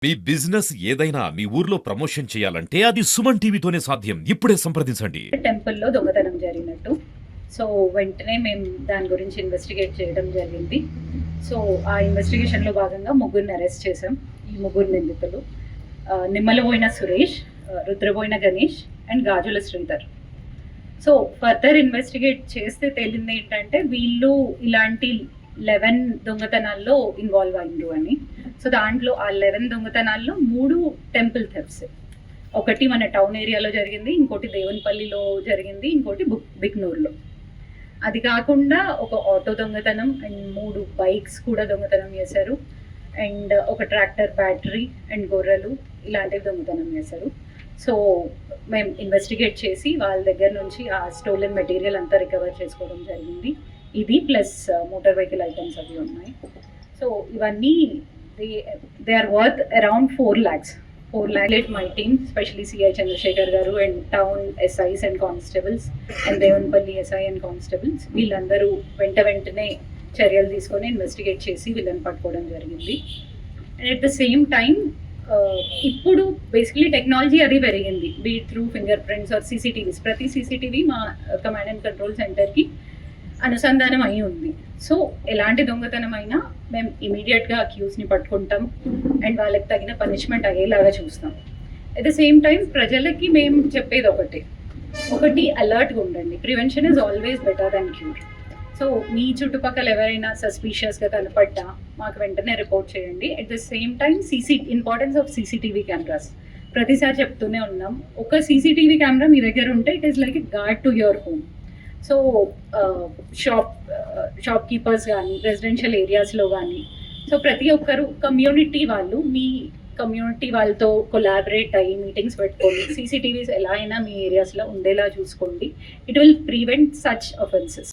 మీ business ఏదైనా మీ ఊర్లో promotion చేయాలంటే అది సుమన్ టీవీతోనే సాధ్యం. ఇప్పుడే సంప్రదించండి. టెంపుల్లో దొంగతనం జరిగినట్టు. సో వెంటనే మేము దాని గురించి ఇన్వెస్టిగేట్ చేయడం జరిగింది. సో ఆ ఇన్వెస్టిగేషన్లో భాగంగా ముగ్గురిని అరెస్ట్ చేసాం. ఈ ముగ్గురు నిందితులు Nimmalaboina Suresh, Rudraboina Ganesh and Gajula Sridhar. So further investigate చేస్తే తేలింది ఏంటంటే వీళ్ళు ఇలాంటి 11 దొంగతనాల్లో ఇన్వాల్వ్ అయ్యిండ్రు అని. సో దాంట్లో ఆ 11 దొంగతనాల్లో 3 టెంపుల్ థెఫ్ట్స్. ఒకటి మన టౌన్ ఏరియాలో జరిగింది, ఇంకోటి దేవునిపల్లిలో జరిగింది, ఇంకోటి బిక్నూరులో. అది కాకుండా ఒక ఆటో దొంగతనం అండ్ 3 బైక్స్ కూడా దొంగతనం చేశారు. అండ్ ఒక ట్రాక్టర్ బ్యాటరీ అండ్ గొర్రెలు ఇలాంటివి దొంగతనం చేశారు. సో మేము ఇన్వెస్టిగేట్ చేసి వాళ్ళ దగ్గర నుంచి ఆ స్టోలెన్ మెటీరియల్ అంతా రికవర్ చేసుకోవడం జరిగింది. ఇది ప్లస్ మోటార్ వెహికల్ ఐటమ్స్ అవి ఉన్నాయి. సో ఇవన్నీ they are worth around 4 lakhs. 4 lakh. My team, especially CI Chandrasekhar garu and town SIs and constables and Devanpalli SI and constables, వీళ్ళందరూ వెంటనే చర్యలు తీసుకొని ఇన్వెస్టిగేట్ చేసి వీళ్ళని పట్టుకోవడం జరిగింది. And at the same time ఇప్పుడు బేసిక్లీ టెక్నాలజీ అది పెరిగింది, be through fingerprints or CCTVs. ప్రతి సీసీటీవీ మా కమాండ్ అండ్ కంట్రోల్ సెంటర్కి అనుసంధానం అయి ఉంది. సో ఎలాంటి దొంగతనం అయినా మేము ఇమీడియట్గా అక్యూజ్ని పట్టుకుంటాం అండ్ వాళ్ళకి తగిన పనిష్మెంట్ అయ్యేలాగా చూస్తాం. అట్ ద సేమ్ టైం ప్రజలకి మేము చెప్పేది ఒకటి అలర్ట్గా ఉండండి. Prevention is always better than cure. So మీ చుట్టుపక్కల ఎవరైనా సస్పీషియస్గా కనపడ్డా మాకు వెంటనే రిపోర్ట్ చేయండి. At the same time importance of CCTV cameras ప్రతిసారి చెప్తూనే ఉన్నాం. ఒక సీసీటీవీ కెమెరా మీ దగ్గర ఉంటే it is like a guard to your home. So shopkeepers కానీ రెసిడెన్షియల్ ఏరియాస్లో కానీ, సో ప్రతి ఒక్కరు కమ్యూనిటీ వాళ్ళు మీ కమ్యూనిటీ వాళ్ళతో కొలాబరేట్ అయ్యి మీటింగ్స్ పెట్టుకోండి. సీసీటీవీస్ ఎలా అయినా మీ ఏరియాస్లో ఉండేలా చూసుకోండి. It will prevent such offences.